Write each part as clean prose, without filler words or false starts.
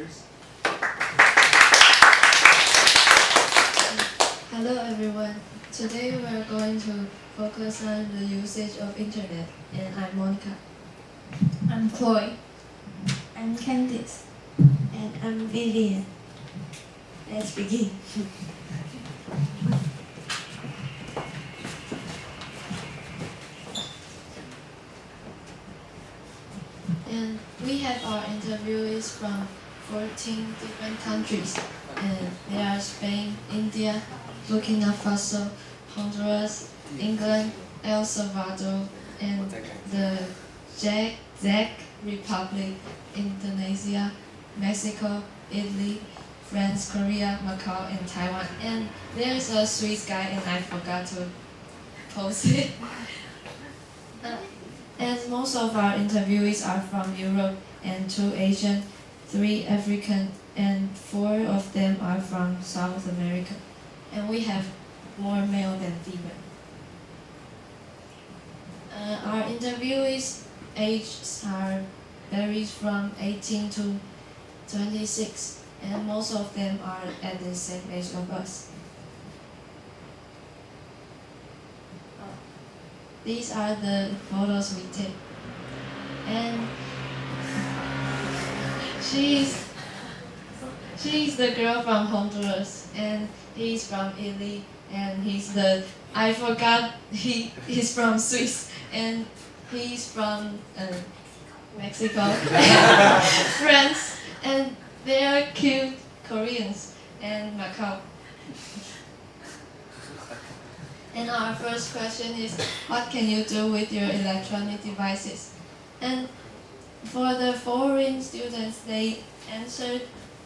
speakers. Hello everyone. Today we are going to focus on the usage of internet, and I'm Monica. I'm Chloe. I'm Candice. And I'm Vivian. Let's begin. And we have our interviewees from 14 different countries. And they are Spain, India, Burkina Faso, Honduras, England, El Salvador, and the Czech Republic, Indonesia, Mexico, Italy, France, Korea, Macau, and Taiwan. And there's a Swiss guy, and I forgot to post it. And most of our interviewees are from Europe, and 2 Asian, 3 African, and 4 of them are from South America. And we have more male than female. Our interviewees' ages are varies from 18 to 26, and most of them are at the same age of us. These are the photos we take. And she's the girl from Honduras, and he's from Italy, and I forgot he's from Swiss, and he's from Mexico, and France, and they are cute Koreans, and Macau. And our first question is, what can you do with your electronic devices? And for the foreign students,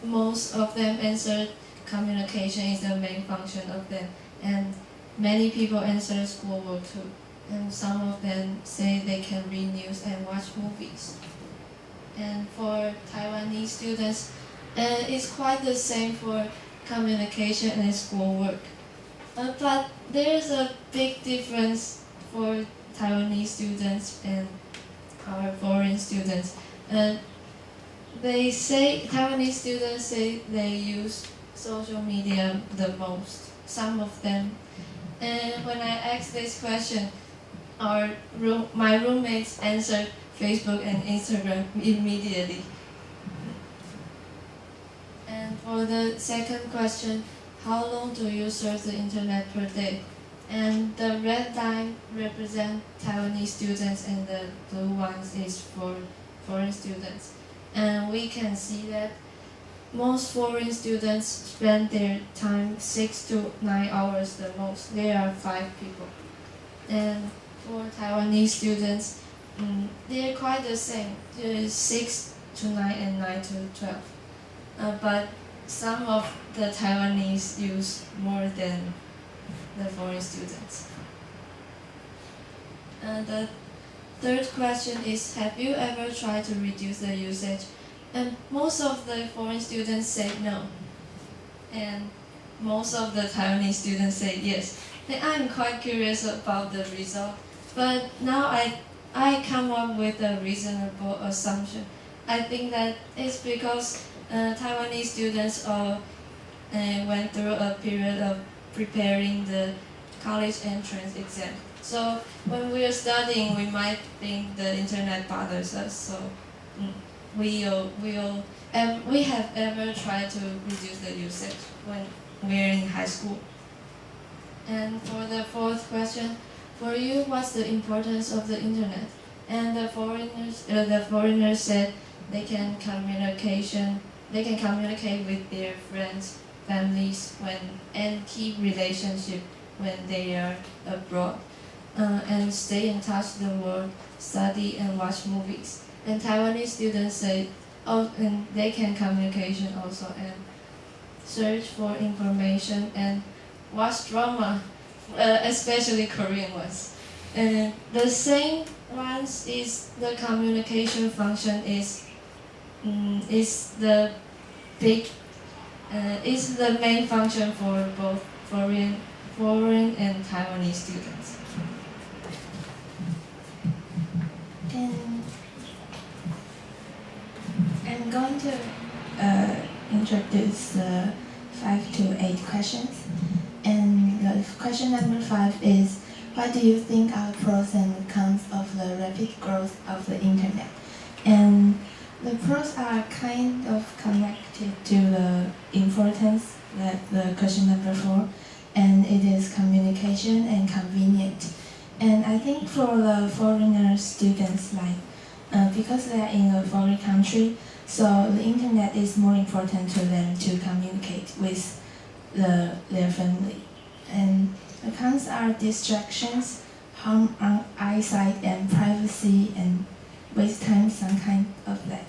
most of them answered communication is the main function of them. And many people answer schoolwork too. And some of them say they can read news and watch movies. And for Taiwanese students, it's quite the same for communication and schoolwork. But there's a big difference for Taiwanese students and our foreign students. Taiwanese students say they use social media the most, some of them. And when I asked this question, my roommates answered Facebook and Instagram immediately. And for the second question, how long do you surf the internet per day? And the red line represents Taiwanese students, and the blue ones is for foreign students. And we can see that most foreign students spend their time 6 to 9 hours the most. There are 5 people. And for Taiwanese students, they're quite the same. 6 to 9 and 9 to 12. But some of the Taiwanese use more than the foreign students. The third question is, have you ever tried to reduce the usage? And most of the foreign students say no. And most of the Taiwanese students say yes. And I'm quite curious about the result. But now I come up with a reasonable assumption. I think that it's because Taiwanese students went through a period of preparing the college entrance exam. So when we are studying, we might think the internet bothers us. So we have ever tried to reduce the usage when we're in high school. And for the fourth question, for you, what's the importance of the internet? And the foreigners said they can communicate with their friends, families, and keep relationship when they are abroad, and stay in touch with the world, study and watch movies. And Taiwanese students say, and they can communication also and search for information and watch drama, especially Korean ones. And the same ones is the communication function is the main function for both foreign and Taiwanese students. And I'm going to introduce the 5 to 8 questions. And the question number 5 is, what do you think are pros and cons of the rapid growth of the internet? And the pros are kind of connected to the importance that the question number 4, and it is communication and convenient. And I think for the foreigner students, because they are in a foreign country, so the internet is more important to them to communicate with their family. And the cons are distractions, harm on eyesight and privacy, and waste time, some kind of that.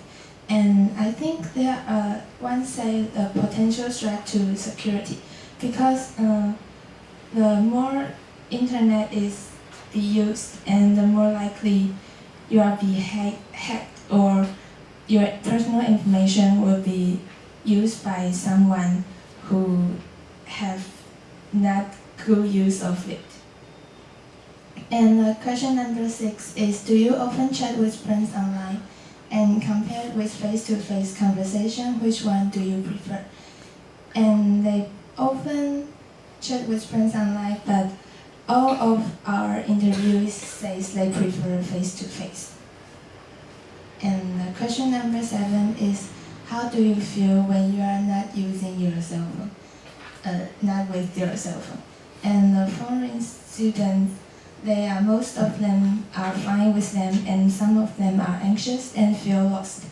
And I think there are, one say, a potential threat to security, because the more internet is be used, and the more likely you are be hacked, or your personal information will be used by someone who have not good use of it. And question number 6 is, do you often chat with friends online? And compared with face-to-face conversation, which one do you prefer? And they often chat with friends online, but all of our interviewees says they prefer face-to-face. And question number 7 is, how do you feel when you are not using your cell phone? Not with your cell phone. And the foreign students, most of them are fine with them, and some of them are anxious and feel lost.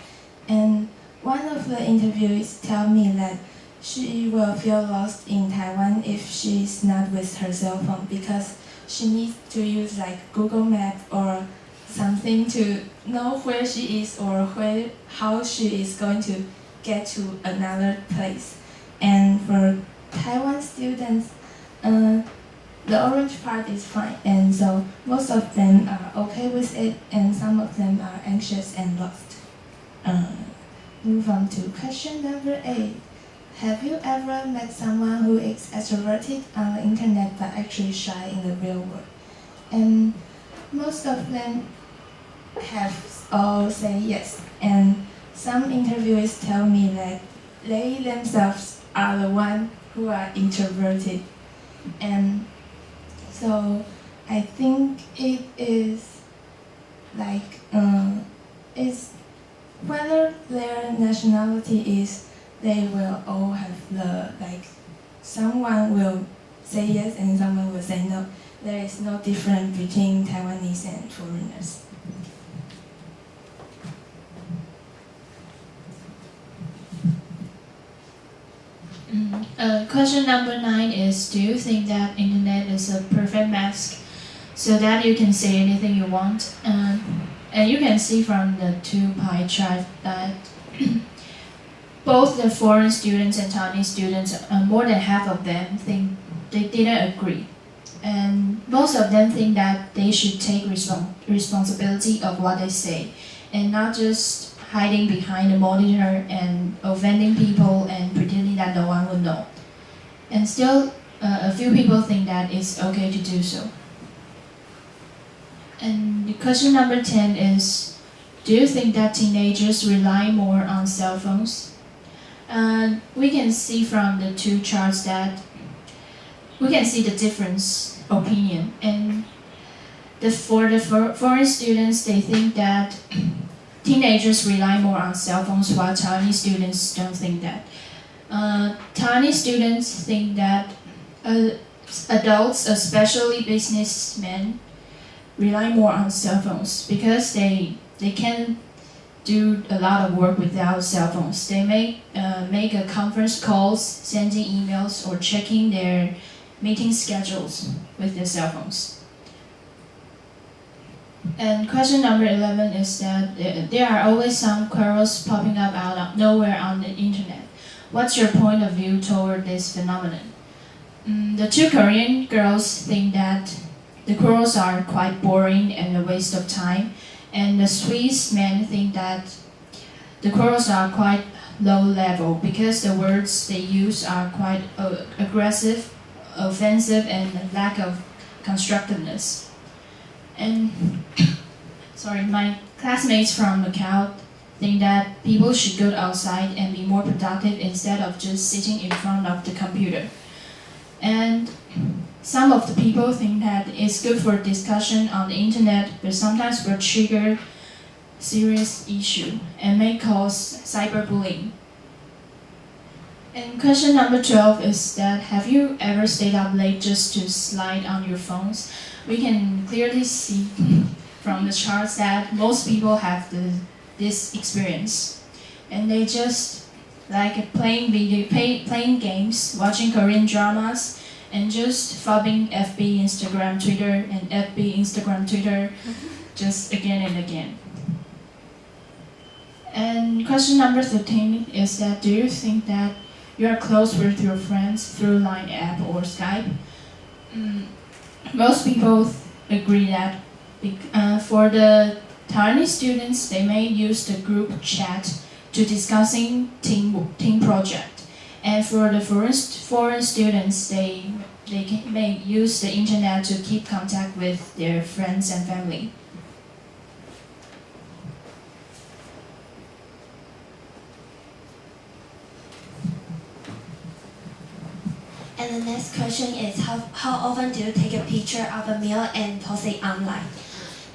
And one of the interviewees tell me that she will feel lost in Taiwan if she's not with her cell phone, because she needs to use Google Maps or something to know where she is, or how she is going to get to another place. And for Taiwan students, the orange part is fine, and so most of them are okay with it, and some of them are anxious and lost. Move on to question number 8. Have you ever met someone who is extroverted on the internet but actually shy in the real world? And most of them have all say yes, and some interviewers tell me that they themselves are the one who are introverted. And so I think it is it's whether their nationality is, they will all have someone will say yes and someone will say no. There is no difference between Taiwanese and foreigners. Question number 9 is, do you think that internet is a perfect mask so that you can say anything you want? And you can see from the 2 pie chart that both the foreign students and Taiwanese students, more than half of them think they didn't agree. And most of them think that they should take responsibility of what they say, and not just hiding behind the monitor and offending people and pretending that no one will know. And still, a few people think that it's okay to do so. And the question number 10 is, do you think that teenagers rely more on cell phones? We can see from the 2 charts that we can see the difference opinion. And for the foreign students, they think that teenagers rely more on cell phones, while Taiwanese students don't think that. Taiwanese students think that adults, especially businessmen, rely more on cell phones because they can do a lot of work without cell phones. They make a conference calls, sending emails, or checking their meeting schedules with their cell phones. And question number 11 is that there are always some quarrels popping up out of nowhere on the internet. What's your point of view toward this phenomenon? The 2 Korean girls think that the quarrels are quite boring and a waste of time, and the Swiss men think that the quarrels are quite low level because the words they use are quite aggressive, offensive, and lack of constructiveness. And sorry, my classmates from Macau think that people should go outside and be more productive instead of just sitting in front of the computer. And some of the people think that it's good for discussion on the internet, but sometimes will trigger serious issue and may cause cyberbullying. And question number 12 is that have you ever stayed up late just to slide on your phones? We can clearly see from the charts that most people have this experience, and they just like playing games, watching Korean dramas, and just fobbing FB, Instagram, Twitter, and FB, Instagram, Twitter, just again and again. And question number 13 is that do you think that you are close with your friends through Line app or Skype? Most people agree that for the Taiwanese students, they may use the group chat to discussing team project. And for the foreign students, they may use the internet to keep contact with their friends and family. And the next question is how often do you take a picture of a meal and post it online?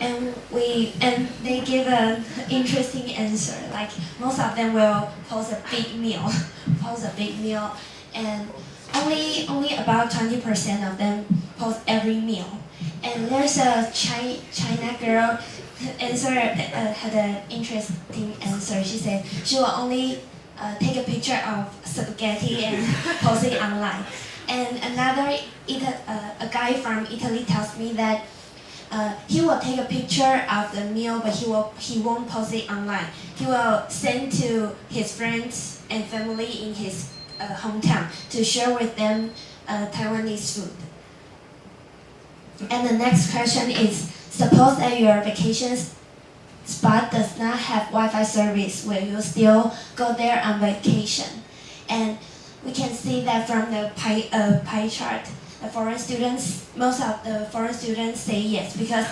And they give an interesting answer. Like most of them will post a big meal, and only about 20% of them post every meal. And there's a China girl had an interesting answer. She said she will only take a picture of spaghetti and post it online. And another a guy from Italy tells me that he will take a picture of the meal, but he won't post it online. He will send to his friends and family in his hometown to share with them Taiwanese food. And the next question is: suppose that your vacation spot does not have Wi-Fi service, will you still go there on vacation? And we can see that from the pie chart, most of the foreign students say yes, because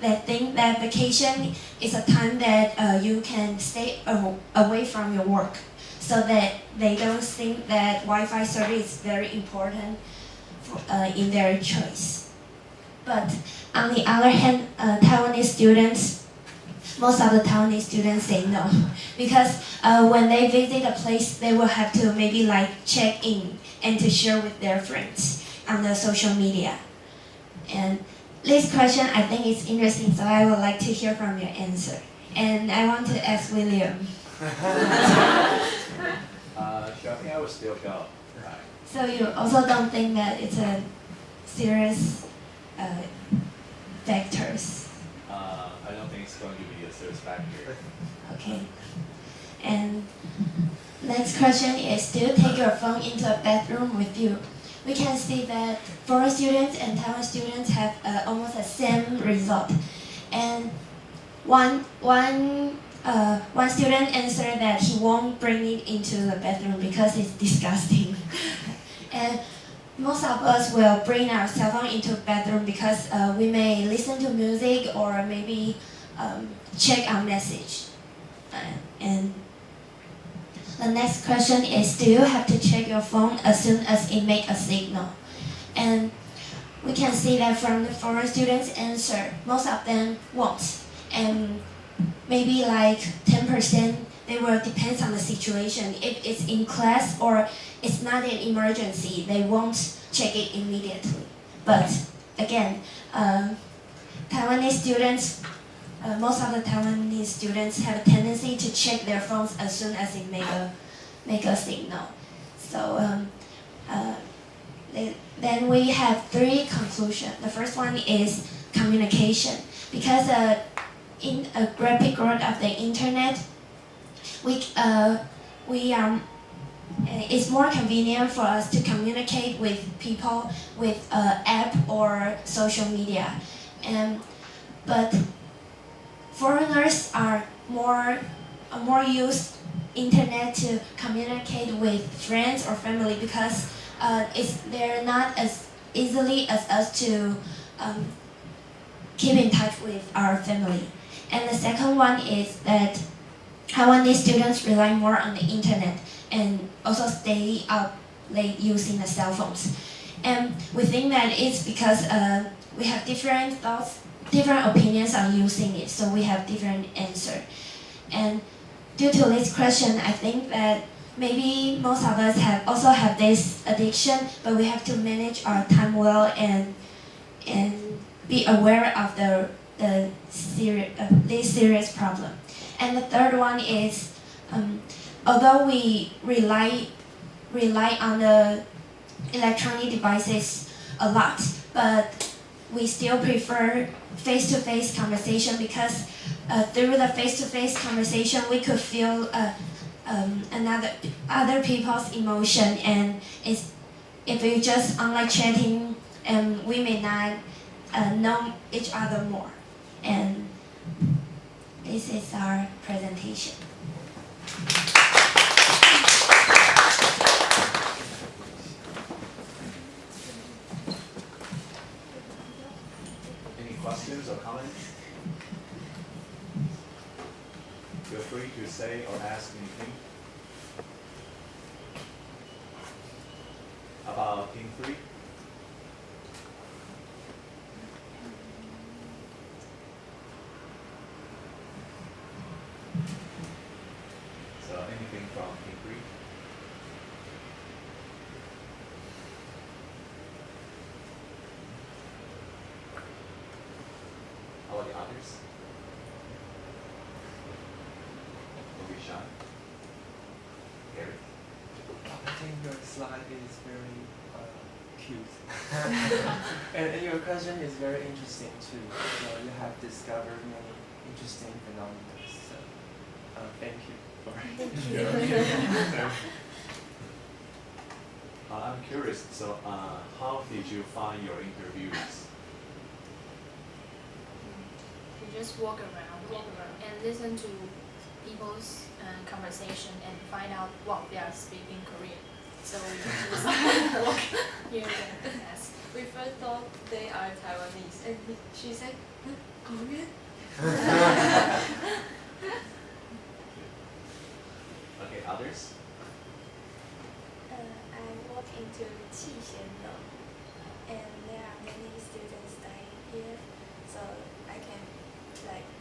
they think that vacation is a time that you can stay away from your work, so that they don't think that Wi-Fi service is very important in their choice. But on the other hand, most of the Taiwanese students say no, because when they visit a place, they will have to maybe like check in and to share with their friends on the social media. And this question I think is interesting, so I would like to hear from your answer. And I want to ask William. Sure, I think I would still go. Right. So you also don't think that it's a serious factors? I don't think it's going to be a serious factor. Okay. And next question is, do you take your phone into a bedroom with you? We can see that foreign students and Taiwan students have almost the same result. And one student answered that he won't bring it into the bedroom because it's disgusting. And most of us will bring our cell phone into the bedroom because we may listen to music or maybe check our message. And the next question is, do you have to check your phone as soon as it makes a signal? And we can see that from the foreign students' answer, most of them won't. And maybe like 10%, they will depend on the situation. If it's in class or it's not an emergency, they won't check it immediately. But again, Taiwanese students, most of the Taiwanese students have a tendency to check their phones as soon as it make a signal. So then we have three conclusions. The first one is communication, because in a rapid growth of the internet, it's more convenient for us to communicate with people with app or social media, but foreigners are more use internet to communicate with friends or family, because they're not as easily as us to keep in touch with our family. And the second one is that Taiwanese students rely more on the internet and also stay up late using the cell phones. And we think that it's because we have different thoughts, different opinions on using it, so we have different answer. And due to this question, I think that maybe most of us also have this addiction, but we have to manage our time well and be aware of this serious problem. And the third one is, although we rely on the electronic devices a lot, but we still prefer face-to-face conversation because through the face-to-face conversation we could feel other people's emotion, and if we just online chatting, we may not know each other more. And this is our presentation. Any questions or comments? Feel free to say or ask anything. About Team 3? So anything from Team 3? How about the others? Don't be shy. Gary? I think your slide is very cute. and your question is very interesting too. So you have discovered many interesting phenomena. So thank you for it. I'm curious, so how did you find your interviews? You just walk around and listen to people's conversation and find out what they are speaking Korean. So we can just walk here and ask. We first thought they are Taiwanese, and she said, Korean? Okay, others? I walk into Qixuan, and there are many students studying here, so I can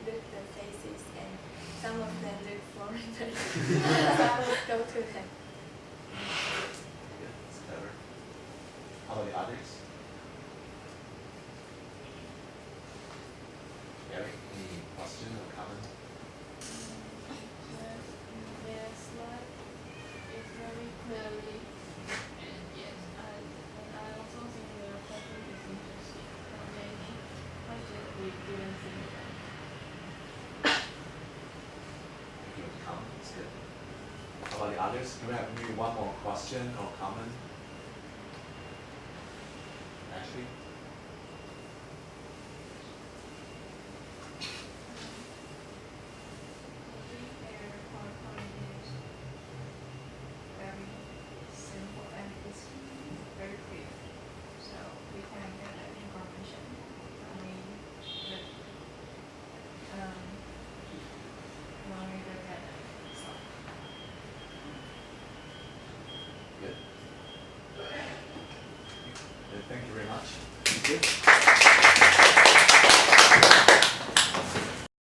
look the faces, and some of them look foreign, so I would go to them. Yeah, that's clever. How about the others? Gary, any question or comment? Their slide is very clearly, and yes, I also think their question is interesting. And maybe questions we didn't think of. Good comment, that's good. How about the others? Do we have maybe one more question or comment? Ashley?